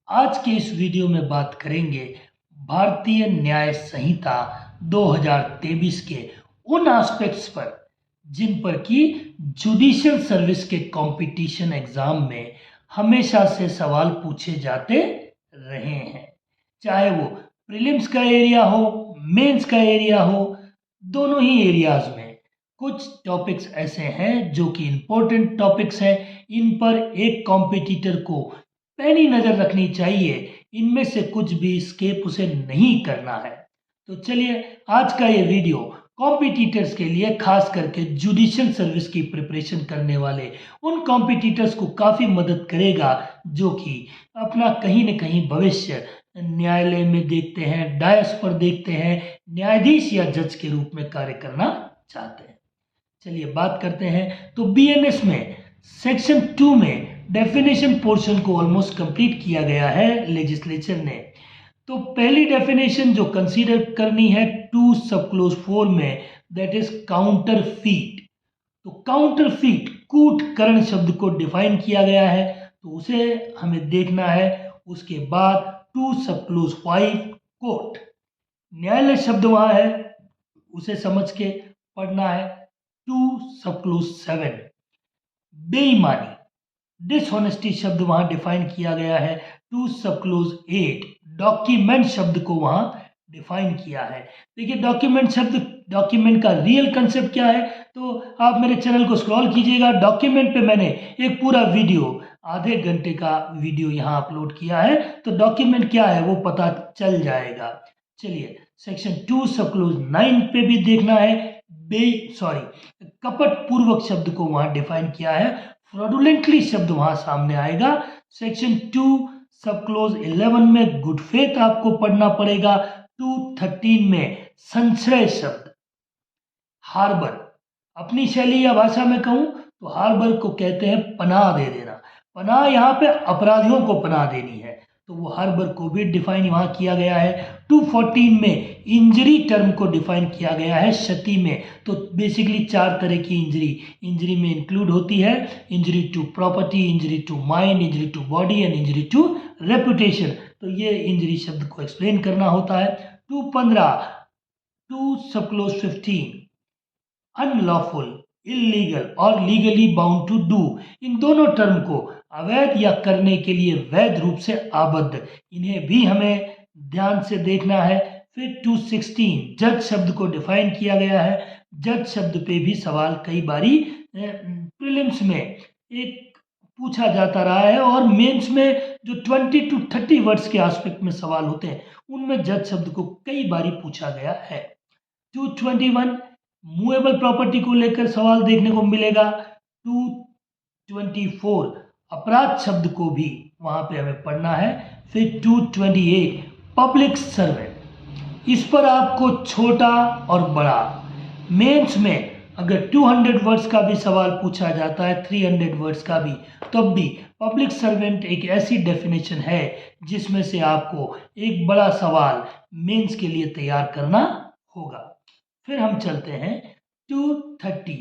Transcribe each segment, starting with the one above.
आज के इस वीडियो में बात करेंगे भारतीय न्याय संहिता 2023 के उन एस्पेक्ट्स पर जिन पर कि जुडिशियल सर्विस के कंपटीशन एग्जाम में हमेशा से सवाल पूछे जाते रहे हैं। चाहे वो प्रीलिम्स का एरिया हो, मेंस का एरिया हो, दोनों ही एरियाज में कुछ टॉपिक्स ऐसे हैं जो कि इम्पोर्टेंट टॉपिक्स हैं। इन पर एक कॉम्पिटिटर को पैनी नजर रखनी चाहिए, इनमें से कुछ भी स्केप उसे नहीं करना है। तो चलिए आज का ये वीडियो कॉम्पिटिटर्स के लिए, खास करके जुडिशियल सर्विस की प्रिपरेशन करने वाले उन कॉम्पिटिटर्स को काफ़ी मदद करेगा जो कि अपना कहीं न कहीं भविष्य न्यायालय में देखते हैं, डायस पर देखते हैं, न्यायाधीश या जज के रूप में कार्य करना चाहते हैं। चलिए बात करते हैं। तो बीएनएस में सेक्शन 2 में डेफिनेशन पोर्शन को ऑलमोस्ट कंप्लीट किया गया है लेजिस्लेचर ने। तो पहली डेफिनेशन जो कंसीडर करनी है 2 सब क्लोज 4 में, दैट इज काउंटर फीट। तो काउंटर फीट कूटकरण शब्द को डिफाइन किया गया है, तो उसे हमें देखना है। उसके बाद 2 सब क्लोज 5 कोर्ट, न्यायालय शब्द वहां है, उसे समझ के पढ़ना है। 2 सब क्लोज 7 बेईमानी, डिसऑनेस्टी शब्द वहां डिफाइन किया गया है। 2 सब क्लोज 8 डॉक्यूमेंट शब्द को वहां डिफाइन किया है। देखिए डॉक्यूमेंट शब्द, डॉक्यूमेंट का रियल कंसेप्ट क्या है, तो आप मेरे चैनल को स्क्रॉल कीजिएगा। डॉक्यूमेंट पे मैंने एक पूरा वीडियो, आधे घंटे का वीडियो यहाँ अपलोड किया है, तो डॉक्यूमेंट क्या है वो पता चल जाएगा। चलिए सेक्शन 2 सब क्लोज 9 पे भी देखना है। कपट पूर्वक शब्द को वहां डिफाइन किया है, फ्रॉडुलेंटली शब्द वहां सामने आएगा। सेक्शन 2 सब क्लोज 11 में गुड फेथ आपको पढ़ना पड़ेगा। 213 में संशय शब्द, हार्बर, अपनी शैली या भाषा में कहूं तो हार्बर को कहते हैं पनाह दे देना। पनाह यहाँ पे अपराधियों को पनाह देनी है, तो वो हार्बर को भी डिफाइन वहां किया गया है। 214 में इंजरी टर्म को डिफाइन किया गया है क्षति में। तो बेसिकली 4 तरह की इंजरी में इंक्लूड होती है। Injury to property, injury to mind, injury to body and injury to reputation. तो ये इंजरी शब्द को एक्सप्लेन करना होता है। 215 2 सब क्लोज 15 अनलॉफुल, इलीगल और लीगली बाउंड टू डू, इन दोनों टर्म को अवैध या करने के लिए वैध रूप से आबद्ध, इन्हें भी हमें ध्यान से देखना है। फिर 216 जज शब्द को डिफाइन किया गया है। जज शब्द पे भी सवाल कई बारी प्रीलिम्स में एक पूछा जाता रहा है, और मेंस में जो 20 to 30 वर्ड्स के एस्पेक्ट में सवाल होते हैं उनमें जज शब्द को कई बारी पूछा गया है। 221 मूवेबल प्रॉपर्टी को लेकर सवाल देखने को मिलेगा। 224 अपराध शब्द को भी वहां पे हमें पढ़ना है। फिर 228 पब्लिक सर्वेंट, इस पर आपको छोटा और बड़ा, मेंस में अगर 200 वर्ड्स का भी सवाल पूछा जाता है, 300 वर्ड्स का भी, तब भी पब्लिक सर्वेंट एक ऐसी डेफिनेशन है जिसमें से आपको एक बड़ा सवाल मेंस के लिए तैयार करना होगा। फिर हम चलते हैं 230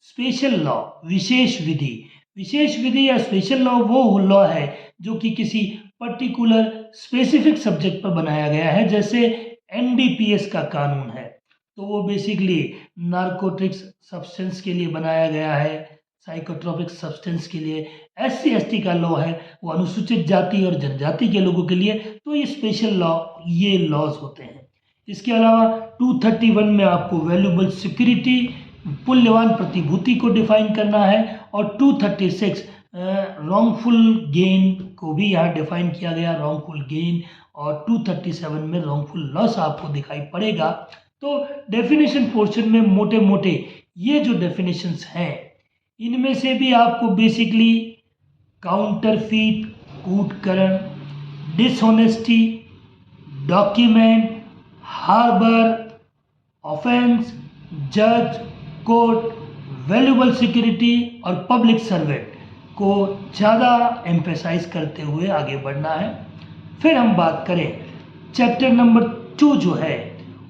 स्पेशल लॉ, विशेष विधि। विशेष विधि या स्पेशल लॉ वो लॉ है जो कि किसी पर्टिकुलर स्पेसिफिक सब्जेक्ट पर बनाया गया है, जैसे एनडीपीएस का कानून है, तो वो बेसिकली नार्कोटिक्स सब्सटेंस के लिए बनाया गया है, साइकोट्रोपिक सब्सटेंस के लिए। एससी एसटी का लॉ है, वो अनुसूचित जाति और जनजाति के लोगों के लिए, तो ये स्पेशल लॉ, ये लॉज होते हैं। इसके अलावा 231 में आपको वैल्यूएबल सिक्योरिटी, मूल्यवान प्रतिभूति को डिफाइन करना है, और 236 रॉन्गफुल गेन को भी यहाँ डिफाइन किया गया, रॉन्गफुल गेन, और 237 में रॉन्गफुल लॉस आपको दिखाई पड़ेगा। तो डेफिनेशन पोर्शन में मोटे मोटे ये जो डेफिनेशंस हैं, इनमें से भी आपको बेसिकली काउंटरफीट, कूटकरण, डिसऑनेस्टी, डॉक्यूमेंट, हार्बर, ऑफेंस, जज, कोर्ट, वैल्यूएबल सिक्योरिटी और पब्लिक सर्वेंट को ज़्यादा एम्फेसाइज करते हुए आगे बढ़ना है। फिर हम बात करें चैप्टर नंबर 2 जो है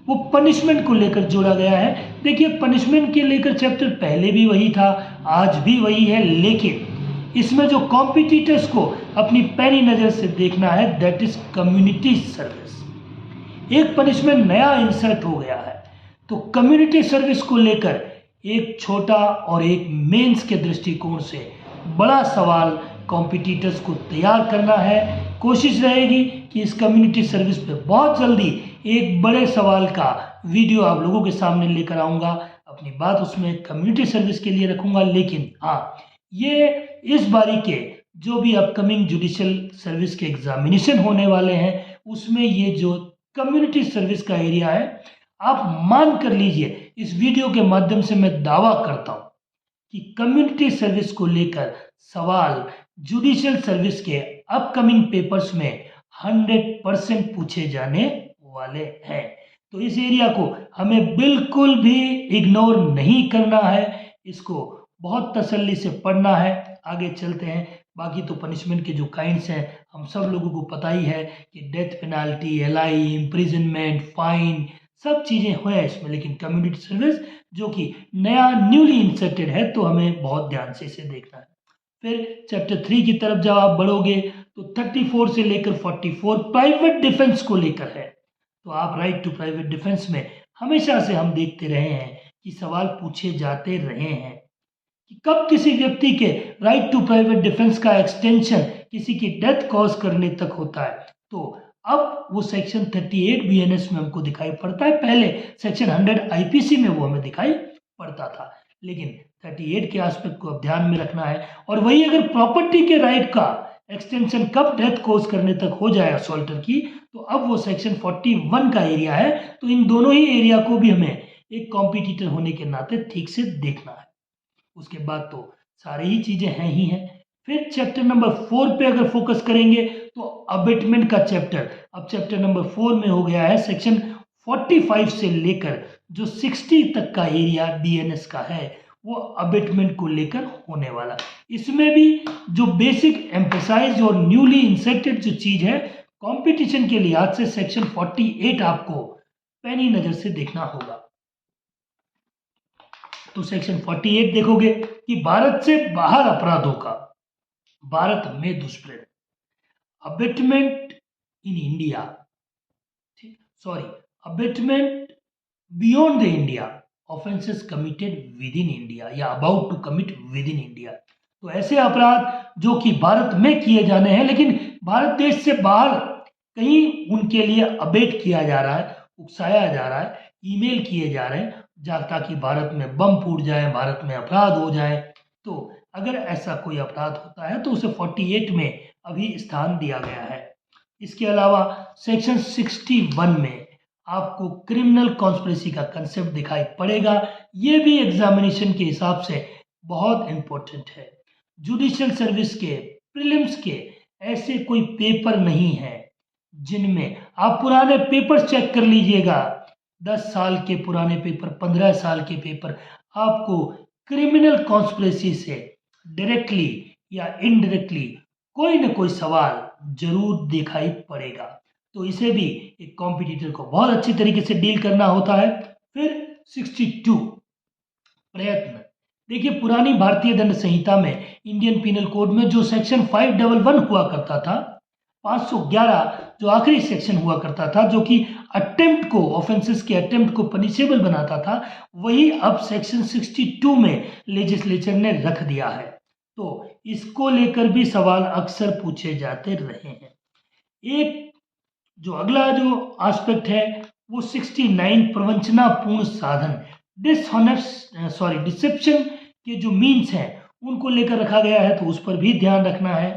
वो पनिशमेंट को लेकर जोड़ा गया है। देखिए पनिशमेंट के लेकर चैप्टर पहले भी वही था, आज भी वही है, लेकिन इसमें जो कॉम्पिटिटर्स को अपनी पैनी नज़र से देखना है, दैट इज कम्युनिटी सर्विस। एक पनिशमेंट नया इंसर्ट हो गया है। तो कम्युनिटी सर्विस को लेकर एक छोटा और एक मेंस के दृष्टिकोण से बड़ा सवाल कॉम्पिटिटर्स को तैयार करना है। कोशिश रहेगी कि इस कम्युनिटी सर्विस पे बहुत जल्दी एक बड़े सवाल का वीडियो आप लोगों के सामने लेकर आऊँगा। अपनी बात उसमें कम्युनिटी सर्विस के लिए रखूँगा, लेकिन हाँ, ये इस बारी के जो भी अपकमिंग जुडिशियल सर्विस के एग्जामिनेशन होने वाले हैं उसमें ये जो कम्युनिटी सर्विस का एरिया है, आप मान कर लीजिए, इस वीडियो के माध्यम से मैं दावा करता हूं कि कम्युनिटी सर्विस को लेकर सवाल जुडिशियल सर्विस के अपकमिंग पेपर्स में 100% पूछे जाने वाले हैं। तो इस एरिया को हमें बिल्कुल भी इग्नोर नहीं करना है, इसको बहुत तसल्ली से पढ़ना है। आगे चलते हैं। बाकी तो पनिशमेंट के जो काइंड्स हैं हम सब लोगों को पता ही है कि death penalty, LI, imprisonment, fine, सब चीज़ें हैं इसमें, लेकिन कम्युनिटी सर्विस जो कि नया न्यूली इंसर्टेड है तो हमें बहुत ध्यान से इसे देखना है। फिर चैप्टर 3 की तरफ जब आप बढ़ोगे तो 34 से लेकर 44 प्राइवेट डिफेंस को लेकर है। तो आप राइट टू प्राइवेट डिफेंस में हमेशा से हम देखते रहे हैं कि सवाल पूछे जाते रहे हैं कि कब किसी व्यक्ति के राइट टू प्राइवेट डिफेंस का एक्सटेंशन किसी की डेथ कॉज करने तक होता है। तो अब वो सेक्शन 38 बीएनएस में हमको दिखाई पड़ता है। पहले सेक्शन 100 आईपीसी में वो हमें दिखाई पड़ता था, लेकिन 38 के एस्पेक्ट को अब ध्यान में रखना है। और वही अगर प्रॉपर्टी के राइट का एक्सटेंशन कब डेथ कॉज करने तक हो जाए असॉल्टर की, तो अब वो सेक्शन 41 का एरिया है। तो इन दोनों ही एरिया को भी हमें एक कॉम्पिटिटर होने के नाते ठीक से देखना है। उसके बाद तो सारी ही चीजें हैं ही हैं। फिर चैप्टर नंबर 4 पे अगर फोकस करेंगे तो अबेटमेंट का चैप्टर अब चैप्टर नंबर 4 में हो गया है। सेक्शन 45 से लेकर जो 60 तक का एरिया बीएनएस का है वो अबेटमेंट को लेकर होने वाला। इसमें भी जो बेसिक एम्फेसाइज और न्यूली इंसर्टेड जो चीज है कंपटीशन के लिहाज से सेक्शन 48 आपको पैनी नजर से देखना होगा। तो सेक्शन 48 देखोगे कि भारत से बाहर अपराधों का भारत में दुष्प्रेरण, abetment in India, sorry, abetment beyond the India, offences committed within India या about to commit within India. तो ऐसे अपराध जो कि भारत में किए जाने हैं लेकिन भारत देश से बाहर कहीं उनके लिए अबेट किया जा रहा है, उकसाया जा रहा है, ईमेल किए जा रहे हैं ताकि भारत में बम फूट जाए, भारत में अपराध हो जाए। तो अगर ऐसा कोई अपराध होता है तो उसे 48 में अभी स्थान दिया गया है। इसके अलावा सेक्शन 61 में आपको क्रिमिनल कॉन्स्पिरेसी का कंसेप्ट दिखाई पड़ेगा। ये भी एग्जामिनेशन के हिसाब से बहुत इंपॉर्टेंट है। जुडिशियल सर्विस के प्रीलिम्स के ऐसे कोई पेपर नहीं है जिनमें आप पुराने पेपर्स चेक कर लीजिएगा, 10 साल के पुराने पेपर, 15 साल के पेपर, आपको क्रिमिनल कॉन्स्पिरेसी से डायरेक्टली या इनडायरेक्टली कोई ना कोई सवाल जरूर दिखाई पड़ेगा। तो इसे भी एक कॉम्पिटिटर को बहुत अच्छी तरीके से डील करना होता है। फिर 62 प्रयत्न, देखिए पुरानी भारतीय दंड संहिता में इंडियन पिनल कोड में जो सेक्शन 511 हुआ करता था, 511 जो आखिरी सेक्शन हुआ करता था जो कि अटेम्प्ट को, ऑफेंसेस के अटेम्प्ट को पनिशेबल बनाता था, वही अब सेक्शन 62 में लेजिस्लेचर ने रख दिया है। तो इसको लेकर भी सवाल अक्सर पूछे जाते रहे हैं। एक जो अगला जो एस्पेक्ट है वो 69 प्रवंचनापूर्ण साधन, डिसेप्शन के जो मीन्स हैं उनको लेकर रखा गया है, तो उस पर भी ध्यान रखना है।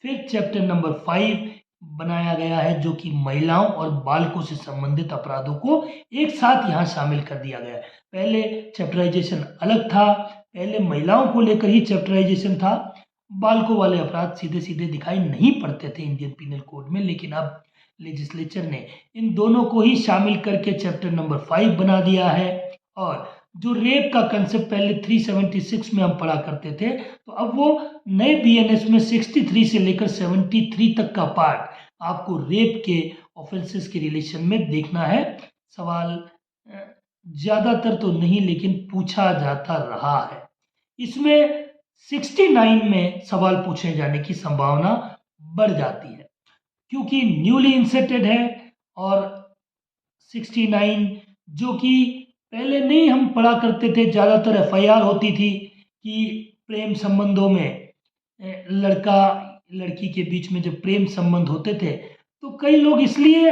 फिर चैप्टर नंबर 5 बनाया गया है जो कि महिलाओं और बालकों से संबंधित अपराधों को एक साथ यहाँ शामिल कर दिया गया है। पहले चैप्टराइजेशन अलग था, पहले महिलाओं को लेकर ही चैप्टराइजेशन था, बालकों वाले अपराध सीधे सीधे दिखाई नहीं पड़ते थे इंडियन पिनल कोड में, लेकिन अब लेजिस्लेचर ने इन दोनों को ही शामिल करके चैप्टर नंबर 5 बना दिया है। और जो रेप का कंसेप्ट पहले 376 में हम पढ़ा करते थे, तो अब वो नए बीएनएस में 63 से लेकर 73 तक का पार्ट आपको रेप के ऑफेंसेस के रिलेशन में देखना है। सवाल ज़्यादातर तो नहीं लेकिन पूछा जाता रहा है। इसमें 69 में सवाल पूछे जाने की संभावना बढ़ जाती है, क्योंकि न्यूली इंसर्टेड है। और 69 जो कि पहले नहीं हम पढ़ा करते थे, ज़्यादातर एफआईआर होती थी कि प्रेम संबंधों में लड़का लड़की के बीच में जब प्रेम संबंध होते थे तो कई लोग इसलिए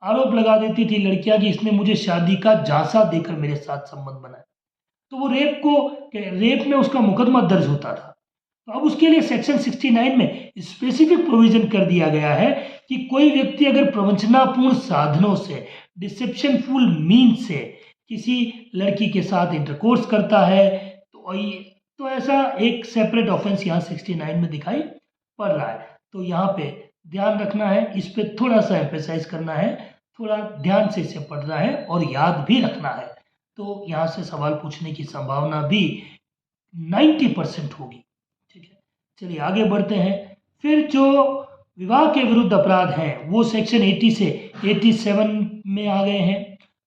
आरोप लगा देती थी लड़कियां कि इसने मुझे शादी का झांसा देकर मेरे साथ संबंध बनाया, तो वो रेप में उसका मुकदमा दर्ज होता था। तो अब उसके लिए सेक्शन 69 में स्पेसिफिक प्रोविजन कर दिया गया है कि कोई व्यक्ति अगर प्रवंचनापूर्ण साधनों से, डिसेप्शनफुल मीन से किसी लड़की के साथ इंटरकोर्स करता है तो ऐसा एक सेपरेट ऑफेंस यहाँ 69 में दिखाई पड़ रहा है। तो यहाँ पे ध्यान रखना है, इस पे थोड़ा सा एम्फेसाइज करना है, थोड़ा ध्यान से इसे पढ़ना है और याद भी रखना है। तो यहाँ से सवाल पूछने की संभावना भी 90% होगी। ठीक है, चलिए आगे बढ़ते हैं। फिर जो विवाह के विरुद्ध अपराध हैं वो सेक्शन 80 से 87 में आ गए हैं।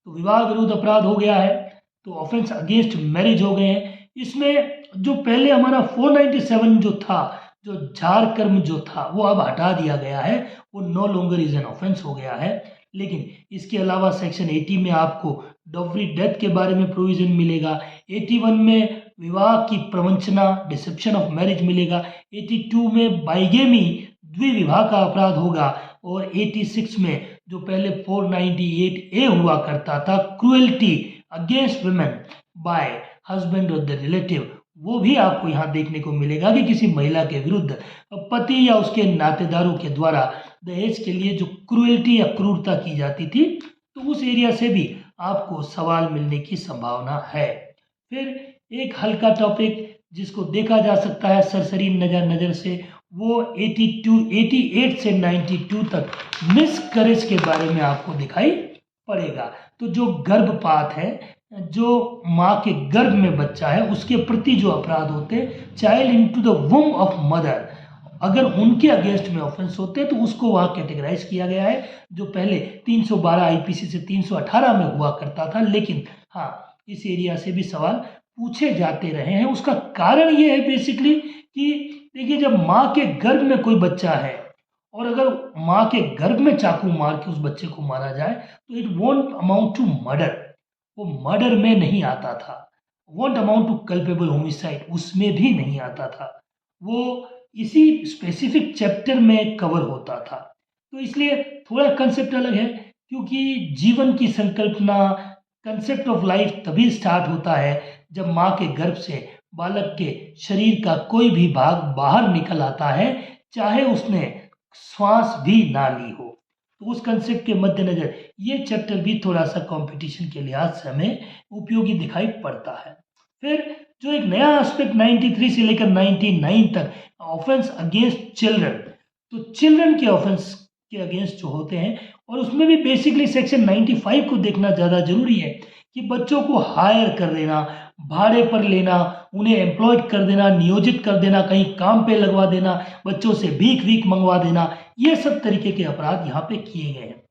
तो विवाह विरुद्ध अपराध हो गया है, तो ऑफेंस अगेंस्ट मैरिज हो गए हैं। इसमें जो पहले हमारा 497 जो था, जो झार कर्म जो था, वो अब हटा दिया गया है, वो no longer is an offence हो गया है। लेकिन इसके अलावा सेक्शन 80 में आपको डॉवरी डेथ के बारे में प्रोविजन मिलेगा, 81 में विवाह की प्रवंचना, डिसेप्शन ऑफ मैरिज मिलेगा, 82 में बाइगेमी, द्विविवाह का अपराध होगा, और 86 में जो पहले 498A हुआ करता था, cruelty against women bye husband और द रिलेटिव, वो भी आपको यहाँ देखने को मिलेगा कि किसी महिला के विरुद्ध पति या उसके नातेदारों के द्वारा दहेज के लिए जो क्रुएल्टी या क्रूरता की जाती थी, तो उस एरिया से भी आपको सवाल मिलने की संभावना है। फिर एक हल्का टॉपिक जिसको देखा जा सकता है सरसरी नज़र से, वो 88 से 92 तक मिसकैरेज के बारे में आपको दिखाई पड़ेगा। तो जो गर्भपात है, जो माँ के गर्भ में बच्चा है, उसके प्रति जो अपराध होते हैं, child into the वूम of mother, अगर उनके अगेंस्ट में ऑफेंस होते हैं तो उसको वहाँ कैटेगराइज किया गया है, जो पहले 312 आईपीसी से 318 में हुआ करता था। लेकिन हाँ, इस एरिया से भी सवाल पूछे जाते रहे हैं। उसका कारण ये है बेसिकली कि देखिए, जब माँ के गर्भ में कोई बच्चा है और अगर माँ के गर्भ में चाकू मार के उस बच्चे को मारा जाए तो it won't amount to murder, वो मर्डर में नहीं आता था। Won't amount to culpable homicide, उसमें भी नहीं आता था, वो इसी स्पेसिफिक चैप्टर में कवर होता था। तो इसलिए थोड़ा कंसेप्ट अलग है, क्योंकि जीवन की संकल्पना, कंसेप्ट ऑफ लाइफ तभी स्टार्ट होता है जब माँ के गर्भ से बालक के शरीर का कोई भी भाग बाहर निकल आता है, चाहे उसने श्वास भी ना ली हो। तो उस कंसेप्ट के मद्देनजर ये चैप्टर भी थोड़ा सा कंपटीशन के लिहाज से हमें उपयोगी दिखाई पड़ता है। फिर जो एक नया एस्पेक्ट 93 से लेकर 99 तक, ऑफेंस अगेंस्ट चिल्ड्रन, तो चिल्ड्रन के ऑफेंस के अगेंस्ट जो होते हैं, और उसमें भी बेसिकली सेक्शन 95 को देखना ज़्यादा जरूरी है कि बच्चों को हायर कर देना, भाड़े पर लेना, उन्हें एम्प्लॉयड कर देना, नियोजित कर देना, कहीं काम पे लगवा देना, बच्चों से भीख वीख मंगवा देना, ये सब तरीके के अपराध यहाँ पे किए गए हैं।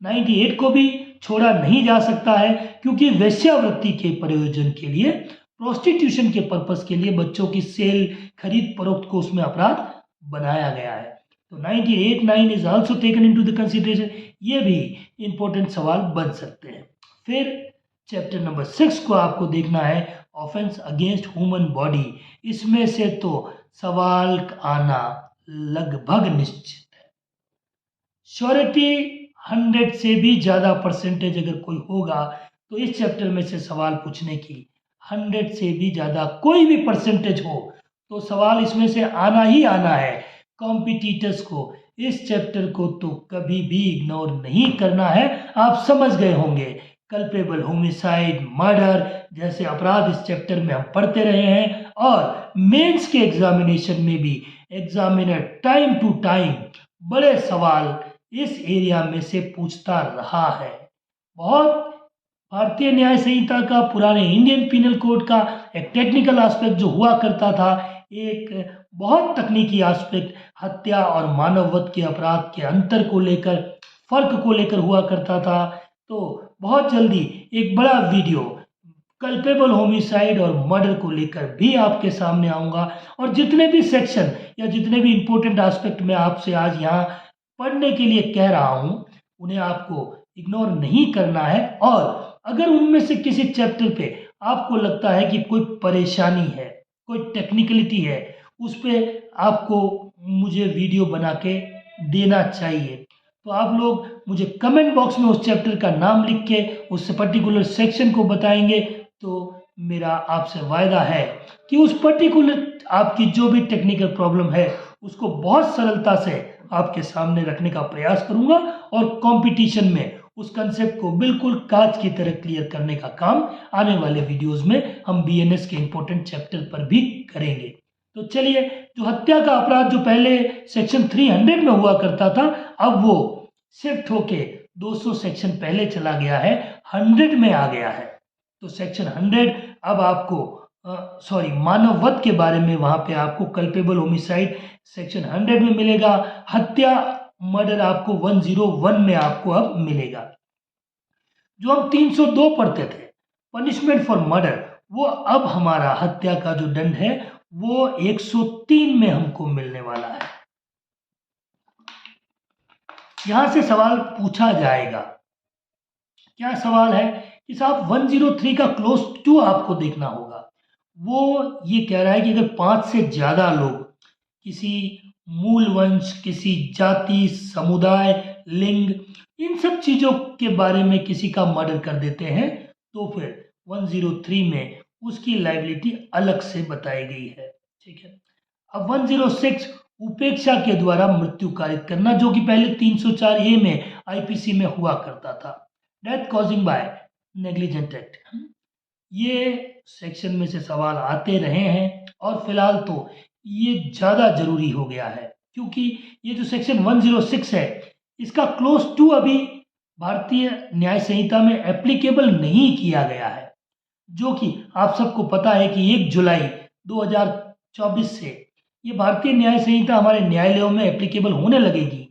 98 को भी छोड़ा नहीं जा सकता है, क्योंकि वेश्यावृत्ति के प्रयोजन के लिए, प्रोस्टिट्यूशन के पर्पस के लिए बच्चों की सेल, खरीद फरोख्त को उसमें अपराध बनाया गया है। तो 98(9) is also taken into the consideration, ये भी इंपॉर्टेंट सवाल बन सकते हैं। फिर चैप्टर नंबर 6 को आपको देखना है, ऑफेंस अगेंस्ट ह्यूमन बॉडी। इसमें से तो सवाल आना लगभग निश्चित है। श्योरिटी 100 से भी ज़्यादा परसेंटेज अगर कोई होगा तो इस चैप्टर में से सवाल पूछने की 100 से भी ज़्यादा कोई भी परसेंटेज हो तो सवाल इसमें से आना ही आना है। कॉम्पिटिटर्स को इस चैप्टर को तो कभी भी इग्नोर नहीं करना है। आप समझ गए होंगे, कल्पेबल होमिसाइड, मर्डर जैसे अपराध इस चैप्टर में हम पढ़ते रहे हैं, और मेंस के एग्जामिनेशन में भी एग्जामिनर टाइम टू टाइम बड़े सवाल इस एरिया में से पूछता रहा है। बहुत भारतीय न्याय संहिता का, पुराने इंडियन पिनल कोड का एक टेक्निकल एस्पेक्ट जो हुआ करता था, एक बहुत तकनीकी एस्पेक्ट हत्या और मानववध के अपराध के अंतर को लेकर, फर्क को लेकर हुआ करता था। तो बहुत जल्दी एक बड़ा वीडियो कल्पेबल होमिसाइड और मर्डर को लेकर भी आपके सामने आऊँगा। और जितने भी सेक्शन या जितने भी इम्पोर्टेंट एस्पेक्ट मैं आपसे आज यहाँ पढ़ने के लिए कह रहा हूँ, उन्हें आपको इग्नोर नहीं करना है। और अगर उनमें से किसी चैप्टर पे आपको लगता है कि कोई परेशानी है, कोई टेक्निकलिटी है, उस पे आपको मुझे वीडियो बना के देना चाहिए। तो आप लोग मुझे कमेंट बॉक्स में उस चैप्टर का नाम लिख के उस पर्टिकुलर सेक्शन को बताएंगे, तो मेरा आपसे वायदा है कि उस पर्टिकुलर आपकी जो भी टेक्निकल प्रॉब्लम है उसको बहुत सरलता से आपके सामने रखने का प्रयास करूंगा और कंपटीशन में उस कंसेप्ट को बिल्कुल कांच की तरह क्लियर करने का काम आने वाले वीडियोस में हम बीएनएस के इंपॉर्टेंट चैप्टर पर भी करेंगे। तो चलिए, जो हत्या का अपराध जो पहले सेक्शन 300 में हुआ करता था, अब वो शिफ्ट होके 200 सेक्शन पहले चला गया है, 100 में आ गया है। तो सेक्शन 100 अब आपको मानव वध के बारे में वहां पे आपको कल्पेबल होमिसाइड सेक्शन 100 में मिलेगा। हत्या मर्डर आपको 101 में आपको अब मिलेगा। जो हम 302 पढ़ते थे पनिशमेंट फॉर मर्डर, वो अब हमारा हत्या का जो दंड है वो 103 में हमको मिलने वाला है। यहां से सवाल पूछा जाएगा, क्या सवाल है कि साहब 103 का क्लोज 2 आपको देखना होगा। वो ये कह रहा है कि अगर 5 से ज्यादा लोग किसी मूल वंश, किसी जाति, समुदाय, लिंग, इन सब चीजों के बारे में किसी का मर्डर कर देते हैं, तो फिर 103 में उसकी लायबिलिटी अलग से बताई गई है। ठीक है। अब 106 उपेक्षा के द्वारा मृत्यु कारित करना, जो कि पहले 304A में आईपीसी में हुआ करता था, death causing by negligent act. ये सेक्शन में से सवाल आते रहे हैं और फिलहाल तो ये ज़्यादा जरूरी हो गया है, क्योंकि ये जो सेक्शन 106 है इसका क्लोज 2 अभी भारतीय न्याय संहिता में एप्लीकेबल नहीं किया गया है, जो कि आप सबको पता है कि 1 जुलाई 2024 से ये भारतीय न्याय संहिता हमारे न्यायालयों में एप्लीकेबल होने लगेगी।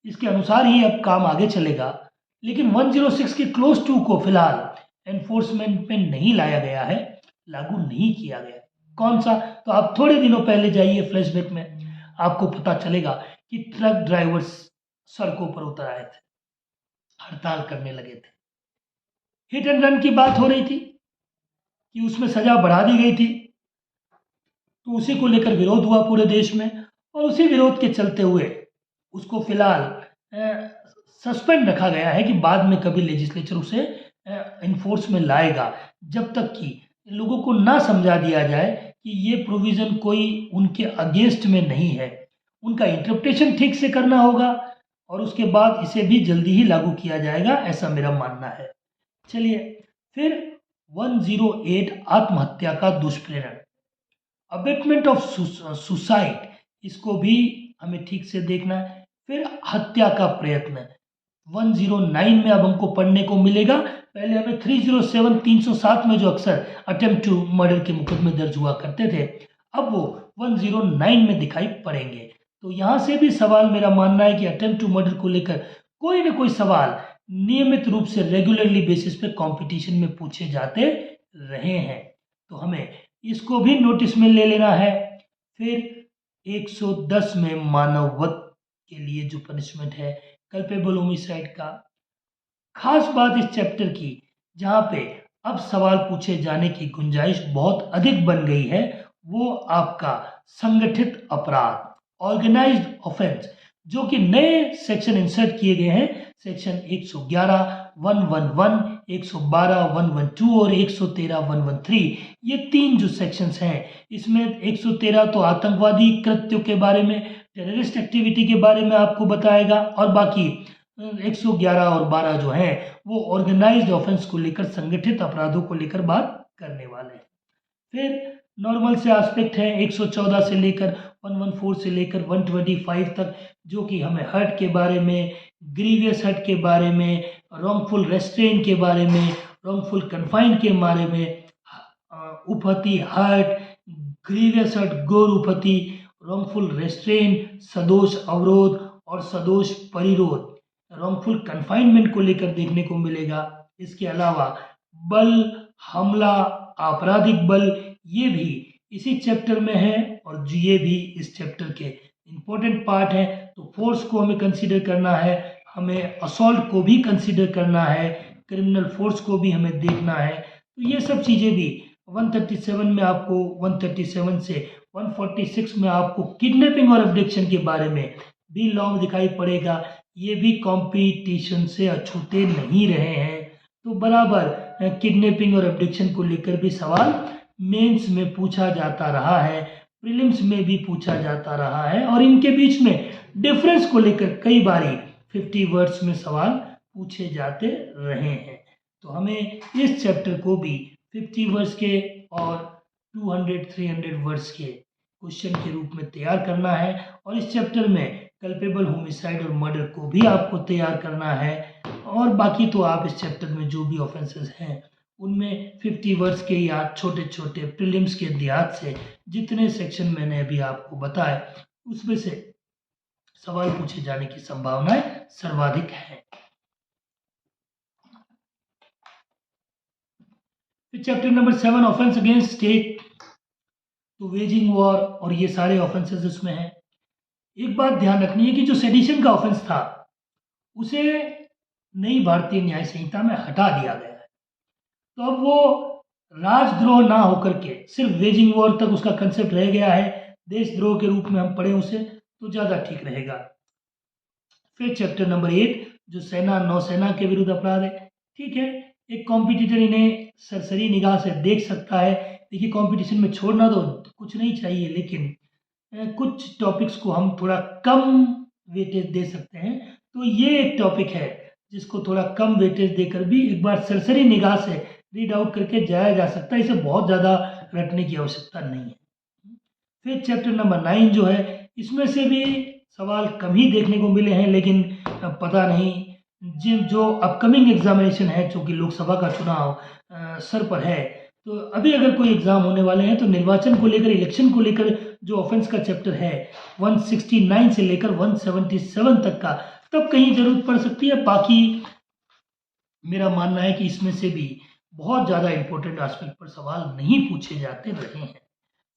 इसके अनुसार ही अब काम आगे चलेगा। लेकिन 106 के क्लोज 2 को फिलहाल एनफोर्समेंट में नहीं लाया गया है, लागू नहीं किया गया। कौन सा? तो आप थोड़े दिनों पहले जाइए फ्लैशबैक में, आपको पता चलेगा कि ट्रक ड्राइवर्स सड़कों पर उतर आए थे, हड़ताल करने लगे थे। हिट एंड रन की बात हो रही थी कि उसमें सजा बढ़ा दी गई थी, तो उसी को लेकर विरोध हुआ पूरे देश में, और उसी विरोध के चलते हुए उसको फिलहाल सस्पेंड रखा गया है कि बाद में कभी लेजिस्लेचर उसे इन्फोर्स में लाएगा, जब तक कि लोगों को ना समझा दिया जाए कि ये प्रोविज़न कोई उनके अगेंस्ट में नहीं है। उनका इंटरप्रिटेशन ठीक से करना होगा और उसके बाद इसे भी जल्दी ही लागू किया जाएगा, ऐसा मेरा मानना है। चलिए फिर 108 आत्महत्या का दुष्प्रेरण, अबेटमेंट ऑफ सुसाइड, इसको भी हमें ठीक से देखना है। फिर हत्या का प्रयत्न 109 में अब हमको पढ़ने को मिलेगा। पहले हमें 307 307 में जो अक्सर अटेम्प्ट टू मर्डर के मुकदमे दर्ज हुआ करते थे, अब वो 109 में दिखाई पड़ेंगे। तो यहाँ से भी सवाल मेरा मानना है कि अटेम्प्ट टू मर्डर को लेकर कोई ना कोई सवाल नियमित रूप से रेगुलरली बेसिस पे कंपटीशन में पूछे जाते रहे हैं, तो हमें इसको भी नोटिस में ले लेना है। फिर 110 में मानव वध के लिए जो पनिशमेंट है कल्पेबल होमिसाइड का, खास बात इस चैप्टर की जहाँ पे अब सवाल पूछे जाने की गुंजाइश बहुत अधिक बन गई है, वो आपका संगठित अपराध, ऑर्गेनाइज्ड ऑफेंस, जो कि नए सेक्शन इंसर्ट किए गए हैं, सेक्शन 111, 111, 112, 112 और 113, 113। ये 3 जो सेक्शंस हैं, इसमें 113 तो आतंकवादी कृत्यों के बारे में, टेररिस्ट एक्टिविटी के बारे में आपको बताएगा, और बाकी 111 और 12 जो हैं वो ऑर्गेनाइज्ड ऑफेंस को लेकर, संगठित अपराधों को लेकर बात करने वाले हैं। फिर नॉर्मल से एस्पेक्ट है 114 से लेकर 114 से लेकर 125 तक, जो कि हमें हर्ट के बारे में, ग्रीवियस हर्ट के बारे में, रॉन्गफुल रेस्ट्रेन के बारे में, रॉन्गफुल कन्फाइंड के बारे में, उपहति हर्ट, ग्रीवियस हर्ट गौर उपहति, रॉन्गफुल रेस्ट्रेन, सदोष अवरोध और सदोष परिरोध, रॉन्गफुल कन्फाइनमेंट को लेकर देखने को मिलेगा। इसके अलावा बल, हमला, आपराधिक बल, ये भी इसी चैप्टर में है और ये भी इस चैप्टर के इम्पोर्टेंट पार्ट है। तो फोर्स को हमें कंसीडर करना है, हमें असॉल्ट को भी कंसीडर करना है, क्रिमिनल फोर्स को भी हमें देखना है। तो ये सब चीज़ें भी 137 में आपको, 137 से 146 में आपको किडनैपिंग और अब्डक्शन के बारे में भी लॉन्ग दिखाई पड़ेगा। ये भी कंपटीशन से अछूते नहीं रहे हैं। तो बराबर किडनैपिंग और अब्डक्शन को लेकर भी सवाल मेंस में पूछा जाता रहा है, प्रीलिम्स में भी पूछा जाता रहा है, और इनके बीच में डिफरेंस को लेकर कई बारी 50 वर्ड्स में सवाल पूछे जाते रहे हैं। तो हमें इस चैप्टर को भी 50 वर्ड्स के और 200-300 वर्ड्स के क्वेश्चन के रूप में तैयार करना है। और इस चैप्टर में कल्पेबल, होमिसाइड और मर्डर को भी आपको तैयार करना है। और बाकी तो आप इस चैप्टर में जो भी ऑफेंसेस हैं उनमें 50 वर्ड्स के या छोटे छोटे प्रीलिम्स के देहात से जितने सेक्शन मैंने अभी आपको बताए उसमें से सवाल पूछे जाने की संभावनाएं सर्वाधिक है। Chapter number 7, offence against state, तो वेजिंग वॉर, और ये सारे ऑफेंसेस इसमें हैं। एक बात ध्यान रखनी है कि जो सेडिशन का ऑफेंस था उसे नई भारतीय न्याय संहिता में हटा दिया गया है। तो अब वो राजद्रोह ना होकर के सिर्फ वेजिंग वॉर तक उसका कंसेप्ट रह गया है। देशद्रोह के रूप में हम पढ़े उसे तो ज़्यादा ठीक रहेगा। फिर चैप्टर नंबर 8, जो सेना नौसेना के विरुद्ध अपराध है। ठीक है, एक कॉम्पिटिटर इन्हें सरसरी निगाह से देख सकता है। देखिए, कंपटीशन में छोड़ना तो कुछ नहीं चाहिए, लेकिन कुछ टॉपिक्स को हम थोड़ा कम वेटेज दे सकते हैं। तो ये एक टॉपिक है जिसको थोड़ा कम वेटेज देकर भी एक बार सरसरी निगाह से रीड आउट करके जाया जा सकता है। इसे बहुत ज़्यादा रटने की आवश्यकता नहीं है। फिर चैप्टर नंबर 9 जो है, इसमें से भी सवाल कम ही देखने को मिले हैं, लेकिन पता नहीं जिन जो अपकमिंग एग्जामिनेशन है, चूँकि लोकसभा का चुनाव सर पर है, तो अभी अगर कोई एग्ज़ाम होने वाले हैं तो निर्वाचन को लेकर, इलेक्शन को लेकर जो ऑफेंस का चैप्टर है 169 से लेकर 177 तक का, तब कहीं ज़रूरत पड़ सकती है। बाकी मेरा मानना है कि इसमें से भी बहुत ज़्यादा इंपॉर्टेंट एस्पेक्ट पर सवाल नहीं पूछे जाते रहे हैं।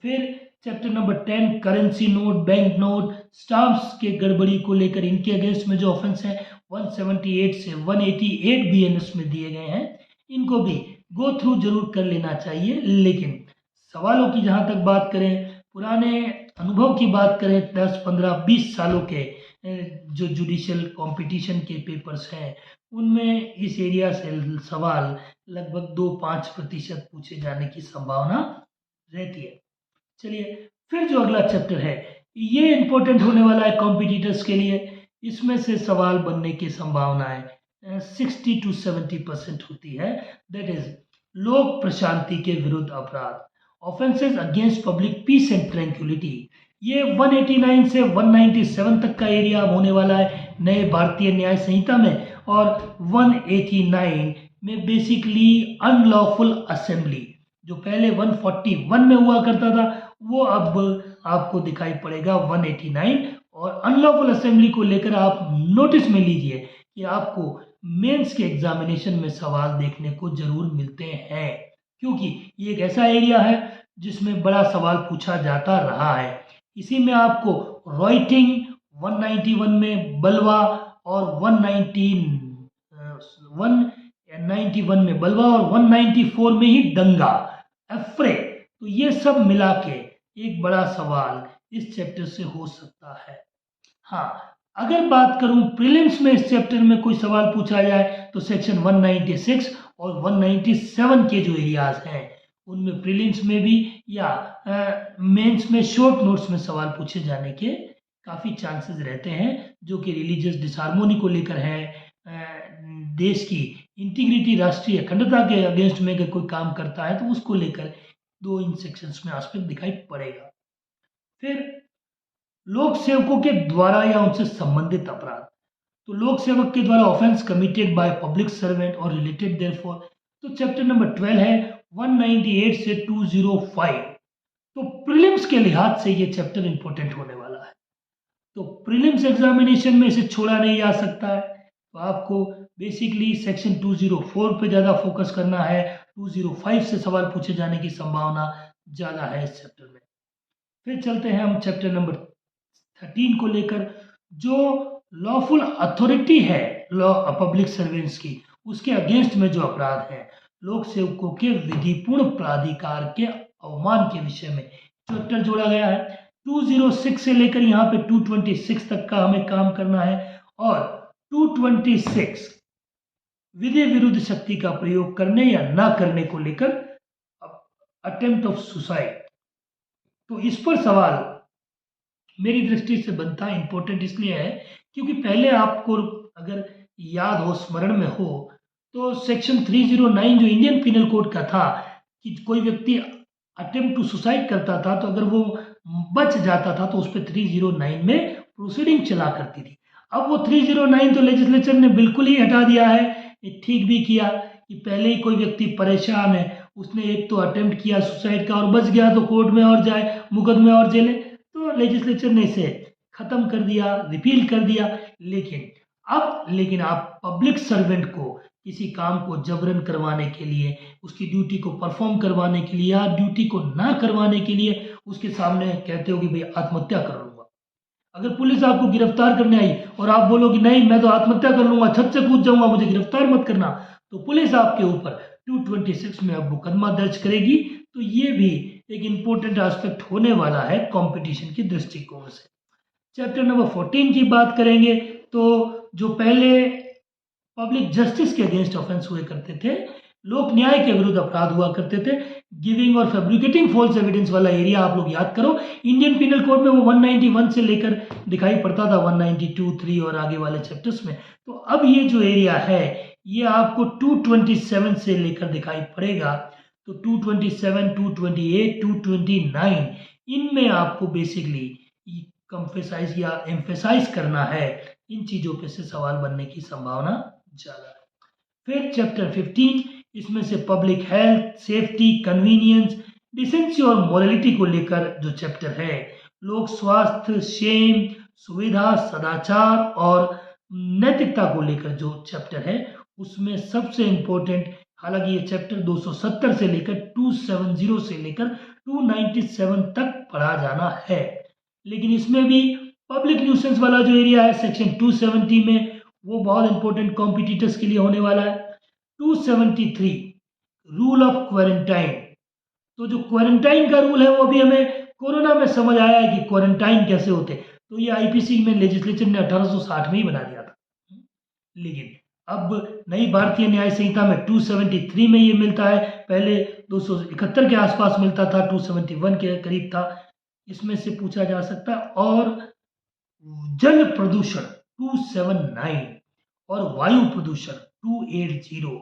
फिर chapter number 10, currency note, bank note, stamps के गड़बड़ी को लेकर इनके अगेंस्ट में जो ऑफेंस है 178 से 188 बीएनएस में दिए गए हैं, इनको भी गो थ्रू जरूर कर लेना चाहिए। लेकिन सवालों की जहाँ तक बात करें, पुराने अनुभव की बात करें, 10, 15, 20 सालों के जो जुडिशियल कंपटीशन के पेपर्स हैं उनमें इस एरिया से सवाल लगभग 2-5% पूछे जाने की संभावना रहती है। चलिए, फिर जो अगला चैप्टर है ये इंपॉर्टेंट होने वाला है कॉम्पिटिटर्स के लिए। इसमें से सवाल बनने की संभावनाएं 60 to 70% होती है। दैट इज लोक प्रशांति के विरुद्ध अपराध, offences against public piece and tranquillity. ये 189 से 197 तक का एरिया होने वाला है नए भारतीय न्याय संहिता में। और 189 में बेसिकली अनलॉफुल असेंबली, जो पहले 141 में हुआ करता था, वो अब आपको दिखाई पड़ेगा 189। और अनलॉफुल असेंबली को लेकर आप नोटिस में लीजिए कि आपको मेंस के एग्जामिनेशन में सवाल देखने को जरूर मिलते हैं, क्योंकि ये एक ऐसा एरिया है जिसमें बड़ा सवाल पूछा जाता रहा है। इसी में आपको राइटिंग 191 में बलवा और 191 में बलवा और 194 में ही दंगा, अफ्रे, तो ये सब मिला के एक बड़ा सवाल इस चैप्टर से हो सकता है। हाँ, अगर बात करूं प्रीलिम्स में इस चैप्टर में कोई सवाल पूछा जाए तो सेक्शन 196 और 197 के जो एरियाज हैं उनमें प्रीलिम्स में भी या मेंस में शॉर्ट नोट्स में सवाल पूछे जाने के काफ़ी चांसेस रहते हैं, जो कि रिलीजियस डिसहार्मोनी को लेकर है, देश की इंटीग्रिटी, राष्ट्रीय अखंडता के अगेंस्ट में अगर कोई काम करता है तो उसको लेकर दो इन सेक्शंस में एस्पेक्ट दिखाई पड़ेगा। फिर लोक सेवकों के द्वारा या उनसे संबंधित अपराध, तो लोक सेवक के द्वारा offence committed by public servant और रिलेटेड देयरफॉर, तो चैप्टर नंबर 12 है 198 से 205। तो प्रीलिम्स के लिहाज से ये चैप्टर इंपॉर्टेंट होने वाला है। तो प्रीलिम्स एग्जामिनेशन में इसे छोड़ा नहीं जा सकता है। तो आपको बेसिकली सेक्शन 204 पे ज़्यादा फोकस करना है, 205 से सवाल पूछे जाने की संभावना ज़्यादा है इस चैप्टर में। फिर चलते हैं हम चैप्टर नंबर 13 को लेकर, जो लॉफुल अथॉरिटी है लॉ पब्लिक सर्वेंट्स की, उसके अगेंस्ट में जो अपराध है, लोक सेवकों के विधिपूर्ण प्राधिकार के अवमान के विषय में चैप्टर जोड़ा गया है। 206 से लेकर यहाँ पे 226 तक का हमें काम करना है, और 226 विधि विरुद्ध शक्ति का प्रयोग करने या ना करने को लेकर अटेम्प्ट ऑफ सुसाइड। तो इस पर सवाल मेरी दृष्टि से बनता है, इंपॉर्टेंट इसलिए है क्योंकि पहले आपको अगर याद हो, स्मरण में हो, तो सेक्शन 309 जो इंडियन पिनल कोड का था कि कोई व्यक्ति अटेम्प्ट टू सुसाइड करता था तो अगर वो बच जाता था तो उस पर 309 में प्रोसीडिंग चला करती थी। अब वो 309 तो लेजिस्लेचर ने बिल्कुल ही हटा दिया है। ये ठीक भी किया कि पहले ही कोई व्यक्ति परेशान है, उसने एक तो अटेम्प्ट किया सुसाइड का और बच गया तो कोर्ट में और जाए, मुकदमे और जेले, तो लेजिस्लेचर ने इसे खत्म कर दिया, रिपील कर दिया। लेकिन आप पब्लिक सर्वेंट को किसी काम को जबरन करवाने के लिए, उसकी ड्यूटी को परफॉर्म करवाने के लिए या ड्यूटी को ना करवाने के लिए उसके सामने कहते हो कि भाई आत्महत्या कर लूंगा। अगर पुलिस आपको गिरफ्तार करने आई और आप बोलो कि नहीं मैं तो आत्महत्या कर लूंगा, छत से कूद जाऊंगा, मुझे गिरफ्तार मत करना, तो पुलिस आपके ऊपर 226 में अब मुकदमा दर्ज करेगी। तो ये भी एक इंपॉर्टेंट एस्पेक्ट होने वाला है कंपटीशन की दृष्टिकोण से। चैप्टर नंबर 14 की बात करेंगे तो जो पहले पब्लिक जस्टिस के अगेंस्ट ऑफेंस हुए करते थे, लोक न्याय के विरुद्ध अपराध हुआ करते थे, गिविंग और फैब्रिकेटिंग फॉल्स एविडेंस वाला एरिया आप लोग याद करो, इंडियन पिनल कोड में वो 191 से लेकर दिखाई पड़ता था 192, 3 और आगे वाले चैप्टर्स में। तो अब ये जो एरिया है ये आपको 227 से लेकर दिखाई पड़ेगा। तो 227, 228, 229 इनमें आपको बेसिकली कंफेसाइज या एम्फेसाइज करना है, इन चीजों पे से सवाल बनने की संभावना ज्यादा है। फिर चैप्टर 15, इसमें से public health, safety, convenience, decency और मोरालिटी को लेकर जो चैप्टर है, लोक स्वास्थ्य, शेम, सुविधा, सदाचार और नैतिकता को लेकर जो चैप्टर है, उसमें सबसे इंपॉर्टेंट, हालांकि ये चैप्टर 270 से लेकर 270 से लेकर 297 तक पढ़ा जाना है, लेकिन इसमें भी पब्लिक न्यूसेंस वाला जो एरिया है सेक्शन 270 में, वो बहुत इंपॉर्टेंट कॉम्पिटिटर्स के लिए होने वाला है। 273 रूल ऑफ क्वारंटाइन, तो जो क्वारंटाइन का रूल है वो भी हमें कोरोना में समझ आया है कि क्वारंटाइन कैसे होते, तो ये आईपीसी में लेजिस्लेचर ने 1860 में ही बना दिया था, लेकिन अब नई भारतीय न्याय संहिता में 273 में ये मिलता है, पहले 271 के आसपास मिलता था, 271 के करीब था। इसमें से पूछा जा सकता है, और जल प्रदूषण 279 और वायु प्रदूषण 280,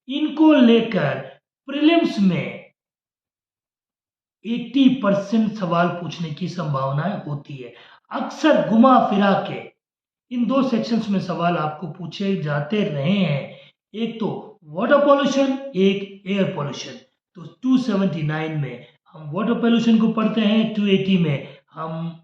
इनको लेकर प्रीलिम्स में 80% सवाल पूछने की संभावनाएं होती है। अक्सर घुमा फिरा के इन दो सेक्शंस में सवाल आपको पूछे जाते रहे हैं, एक तो वाटर पॉल्यूशन, एक एयर पॉल्यूशन। तो 279 में हम वाटर पॉल्यूशन को पढ़ते हैं, 280 में हम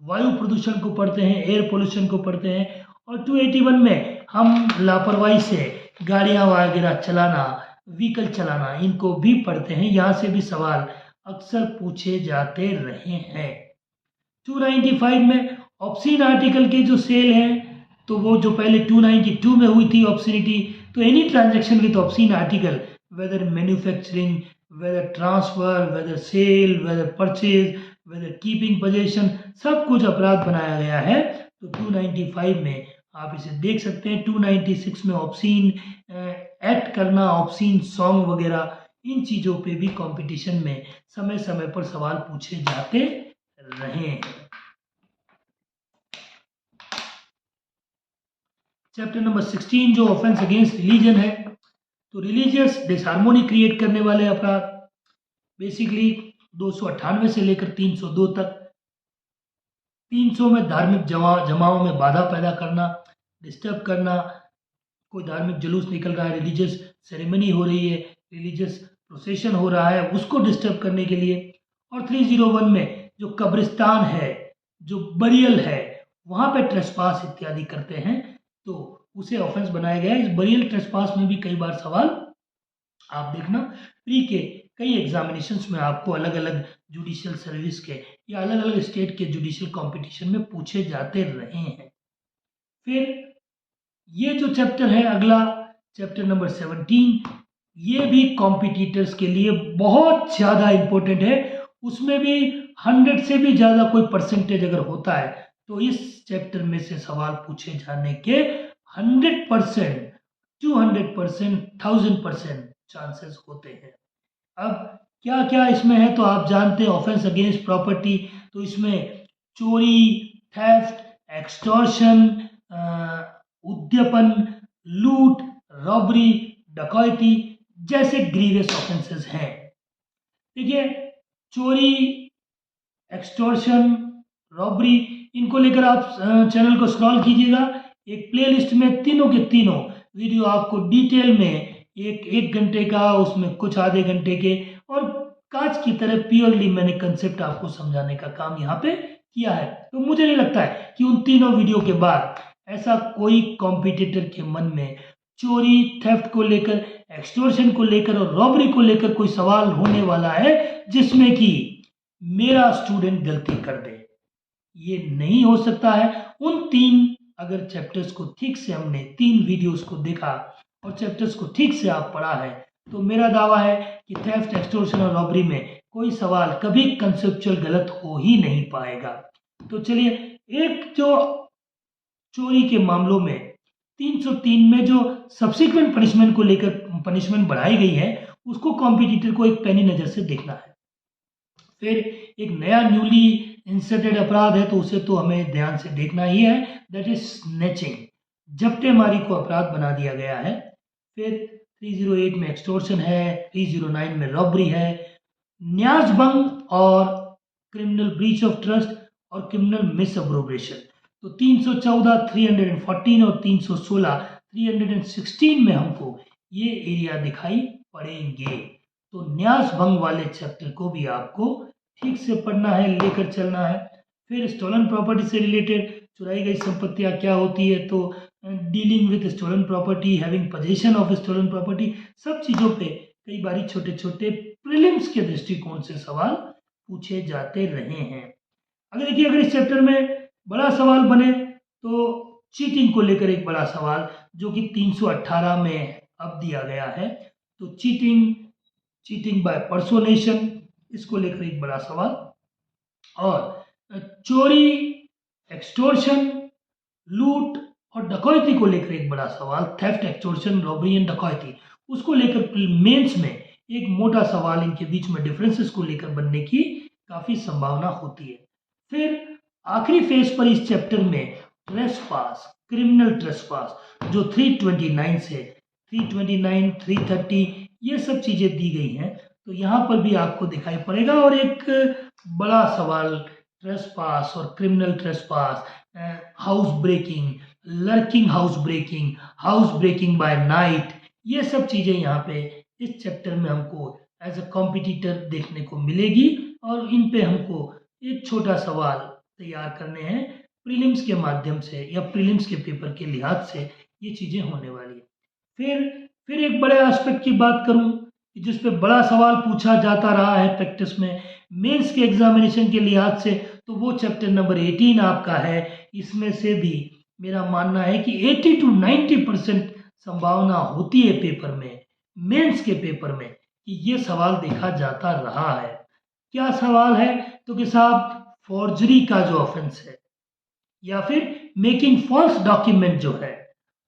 वायु प्रदूषण को पढ़ते हैं, एयर पोल्यूशन को पढ़ते हैं, और 281 में हम लापरवाही से गाड़ियां वगैरह चलाना, व्हीकल चलाना, इनको भी पढ़ते हैं। यहाँ से भी सवाल अक्सर पूछे जाते रहे हैं। 295 में ऑब्सीन आर्टिकल के जो सेल हैं, तो वो जो पहले 292 में हुई थी ऑब्सीनिटी, तो any transaction with obscene article, whether manufacturing, whether transfer, whether sale, whether purchase, whether keeping possession, सब कुछ अपराध बनाया गया है। तो 295 में आप इसे देख सकते हैं। 296 में ऑब्सीन एक्ट करना, ऑब्सीन सॉन्ग वगैरह, इन चीज़ों पे भी कंपटीशन में समय समय पर सवाल पूछे जाते रहे हैं। चैप्टर नंबर 16 जो ऑफेंस अगेंस्ट रिलीजन है, तो रिलीजियस डिसहार्मोनी क्रिएट करने वाले अपराध, बेसिकली 298 से लेकर 302 तक। 300 में धार्मिक जमाओं में बाधा पैदा करना, डिस्टर्ब करना, कोई धार्मिक जुलूस निकल रहा है, रिलीजियस सेरेमनी हो रही है, रिलीजियस प्रोसेशन हो रहा है, उसको डिस्टर्ब करने के लिए। और 301 में जो कब्रिस्तान है, जो बरियल है, वहाँ पे ट्रेसपास इत्यादि करते हैं, तो उसे ऑफेंस बनाया गया है। इस बरियल ट्रेसपास में भी कई बार सवाल आप देखना प्री के कई एग्जामिनेशंस में आपको अलग अलग जुडिशियल सर्विस के या अलग अलग स्टेट के जुडिशियल कंपटीशन में पूछे जाते रहे हैं। फिर ये जो चैप्टर है अगला, चैप्टर नंबर 17, ये भी कॉम्पिटिटर्स के लिए बहुत ज़्यादा इम्पोर्टेंट है। उसमें भी 100 से भी ज़्यादा कोई परसेंटेज अगर होता है तो इस चैप्टर में से सवाल पूछे जाने के 100%, 200%, 1000% चांसेस होते हैं। अब क्या क्या इसमें है तो आप जानते हैं, ऑफेंस अगेंस्ट प्रॉपर्टी, तो इसमें चोरी, थेफ्ट, एक्सटॉर्शन, उद्यपन, लूट, रॉबरी, डकैती जैसे ग्रीवियस ऑफेंसेस हैं। देखिए, चोरी, एक्सटॉर्शन, रॉबरी, इनको लेकर आप चैनल को स्क्रॉल कीजिएगा, एक प्लेलिस्ट में तीनों के तीनों वीडियो आपको डिटेल में एक घंटे का, उसमें कुछ आधे घंटे के, और कांच की तरह प्योरली मैंने कंसेप्ट आपको समझाने का काम यहाँ पे किया है। तो मुझे नहीं लगता है कि उन तीनों वीडियो के बाद ऐसा कोई कॉम्पिटिटर के मन में चोरी, थेफ्ट को लेकर, एक्सटॉर्शन को लेकर और रॉबरी को लेकर कोई सवाल होने वाला है जिसमें कि मेरा स्टूडेंट गलती कर दे। ये नहीं हो सकता है। उन तीन अगर चैप्टर्स को ठीक से हमने 3 वीडियोस को देखा और चैप्टर्स को ठीक से आप पढ़ा है तो मेरा दावा है कि थेफ्ट, एक्सटॉर्शन और रॉबरी में कोई सवाल कभी कंसेप्चुअल गलत हो ही नहीं पाएगा। तो चलिए, एक जो चोरी के मामलों में 303 में जो सब्सिक्वेंट पनिशमेंट को लेकर पनिशमेंट बढ़ाई गई है उसको कॉम्पिटिटर को एक पैनी नज़र से देखना है। फिर एक नया न्यूली इंसर्टेड अपराध है तो उसे तो हमें ध्यान से देखना ही है, दैट इज स्नैचिंग, झपटेमारी को अपराध बना दिया गया है। फिर 308 में एक्सटॉर्शन है, 309 में रॉबरी है, न्यासभंग और क्रिमिनल ब्रीच ऑफ ट्रस्ट और क्रिमिनल मिसअप्रोप्रिएशन। तो 314, 314 और 316, 316 में हमको ये एरिया दिखाई पड़ेंगे। तो न्यास भंग वाले चैप्टर को भी आपको ठीक से पढ़ना है, लेकर चलना है। फिर स्टोलन प्रॉपर्टी से रिलेटेड चुराई गई संपत्तियां क्या होती है, तो dealing with stolen property, having possession of stolen property, सब चीज़ों पे कई बारी छोटे छोटे प्रीलिम्स के दृष्टिकोण से सवाल पूछे जाते रहे हैं। अगर देखिए, अगर इस चैप्टर में बड़ा सवाल बने तो चीटिंग को लेकर एक बड़ा सवाल जो कि 318 में अब दिया गया है, तो चीटिंग बाय पर्सोनेशन, इसको लेकर एक बड़ा सवाल, और चोरी, एक्सटोर्शन, लूट और डकैती को लेकर एक बड़ा सवाल, थेफ्ट, एक्सटोर्शन, रॉबरी एंड डकैती, उसको लेकर मेंस में एक मोटा सवाल इनके बीच में डिफरेंसेस को लेकर बनने की काफी संभावना होती है। फिर आखिरी फेज पर इस चैप्टर में ट्रेसपास, क्रिमिनल ट्रेसपास, जो 329 से 329, 330 ये सब चीजें दी गई हैं, तो यहाँ पर भी आपको दिखाई पड़ेगा। और एक बड़ा सवाल ट्रेसपास और criminal trespass, house breaking, lurking house breaking by night, ये सब चीजें यहाँ पे इस चैप्टर में हमको एज अ कॉम्पिटिटर देखने को मिलेगी और इन पे हमको एक छोटा सवाल तैयार करने हैं प्रीलिम्स के माध्यम से या प्रीलिम्स के पेपर के लिहाज से, ये चीजें होने वाली है। फिर एक बड़े एस्पेक्ट की बात करूं जिस पे बड़ा सवाल पूछा जाता रहा है प्रैक्टिस में मेंस के एग्जामिनेशन के लिहाज से, तो वो चैप्टर नंबर 18 आपका है। इसमें से भी मेरा मानना है कि 80 to 90% संभावना होती है पेपर में, मेंस के पेपर में, कि ये सवाल देखा जाता रहा है। क्या सवाल है, तो कि साहब फॉर्जरी का जो ऑफेंस है या फिर मेकिंग फॉल्स डॉक्यूमेंट जो है,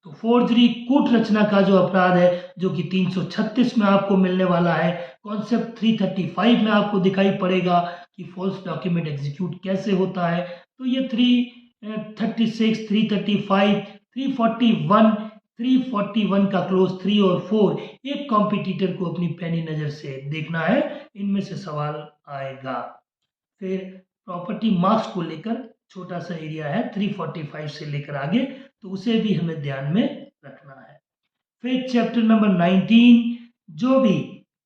तो फोर्जरी, कूट रचना का जो अपराध है जो कि 336 में आपको मिलने वाला है, कॉन्सेप्ट 335 में आपको दिखाई पड़ेगा कि फॉल्स डॉक्यूमेंट एग्जीक्यूट कैसे होता है। तो ये 336, 335, 341, 341 का क्लोज 3 और 4 एक कॉम्पिटिटर को अपनी पैनी नज़र से देखना है, इनमें से सवाल आएगा। फिर प्रॉपर्टी मार्क्स को लेकर छोटा सा एरिया है 345 से लेकर आगे, तो उसे भी हमें ध्यान में रखना है। फिर चैप्टर नंबर 19 जो भी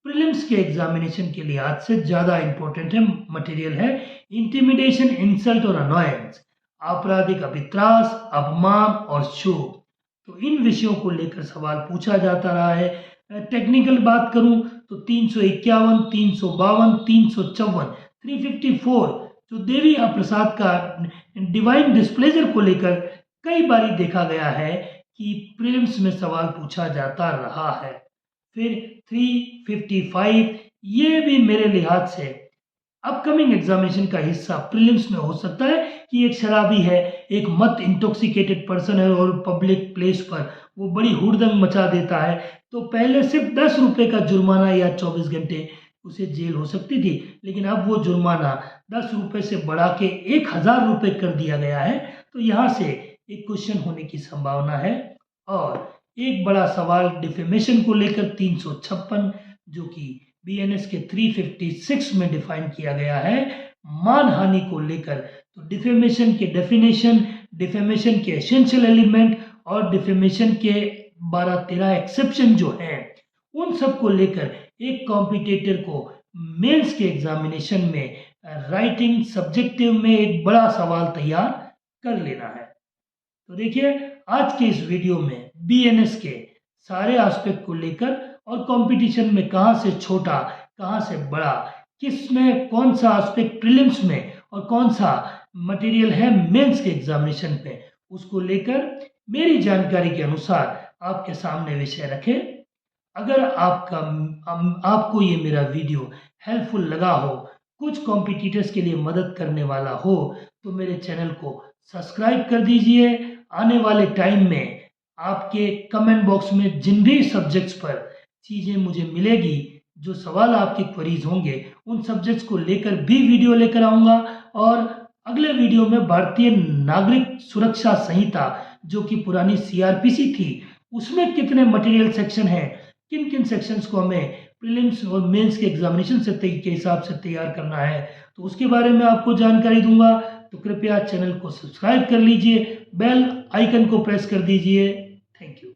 प्रीलिम्स के एग्जामिनेशन के लिहाज से ज़्यादा इंपॉर्टेंट है मटेरियल है, इंटिमिडेशन, इंसल्ट और अनॉयंस, आपराधिक अभित्रास, अपमान और शोभ। तो इन विषयों को लेकर सवाल पूछा जाता रहा है। टेक्निकल बात करूं तो 351, 352, 354, 354 जो देवी प्रसाद का डिवाइन डिस्प्लेजर को लेकर कई बारी देखा गया है कि प्रीलिम्स में सवाल पूछा जाता रहा है। फिर 355 ये भी मेरे लिहाज से अपकमिंग एग्जामिनेशन का हिस्सा प्रीलिम्स में हो सकता है कि एक शराबी है, एक मत इंटॉक्सिकेटेड पर्सन है और पब्लिक प्लेस पर वो बड़ी हुड़दंग मचा देता है, तो पहले सिर्फ 10 रुपए का जुर्माना या 24 घंटे उसे जेल हो सकती थी, लेकिन अब वो जुर्माना 10 रुपए से बढ़ा के 1000 रुपए कर दिया गया है। तो यहाँ से एक क्वेश्चन होने की संभावना है। और एक बड़ा सवाल डिफेमेशन को लेकर 356 जो कि बीएनएस के 356 में डिफाइन किया गया है मानहानि को लेकर। तो डिफेमेशन के डेफिनेशन, डिफेमेशन के एसेंशियल एलिमेंट और डिफेमेशन के 12-13 एक्सेप्शन जो हैं उन सब को लेकर एक कॉम्पिटिटर को मेंस के एग्जामिनेशन में राइटिंग सब्जेक्टिव में एक बड़ा सवाल तैयार कर लेना है। तो देखिए आज के इस वीडियो में बीएनएस के सारे एस्पेक्ट को लेकर और कंपटीशन में कहाँ से छोटा कहाँ से बड़ा, किस में कौन सा एस्पेक्ट प्रीलिम्स में और कौन सा मटेरियल है मेंस के एग्जामिनेशन पे, उसको लेकर मेरी जानकारी के अनुसार आपके सामने विषय रखे। अगर आपको ये मेरा वीडियो हेल्पफुल लगा हो, कुछ कॉम्पिटिटर्स के लिए मदद करने वाला हो, तो मेरे चैनल को सब्सक्राइब कर दीजिए। आने वाले टाइम में आपके कमेंट बॉक्स में जिन भी सब्जेक्ट्स पर चीज़ें मुझे मिलेगी, जो सवाल आपके क्वेरीज होंगे, उन सब्जेक्ट्स को लेकर भी वीडियो लेकर आऊँगा। और अगले वीडियो में भारतीय नागरिक सुरक्षा संहिता जो कि पुरानी सीआरपीसी थी, उसमें कितने मटेरियल सेक्शन हैं, किन किन सेक्शंस को हमें प्रीलिम्स और मेंस के एग्जामिनेशन से के हिसाब से तैयार करना है, तो उसके बारे में आपको जानकारी दूंगा। तो कृपया चैनल को सब्सक्राइब कर लीजिए, बेल आइकन को प्रेस कर दीजिए। Thank you.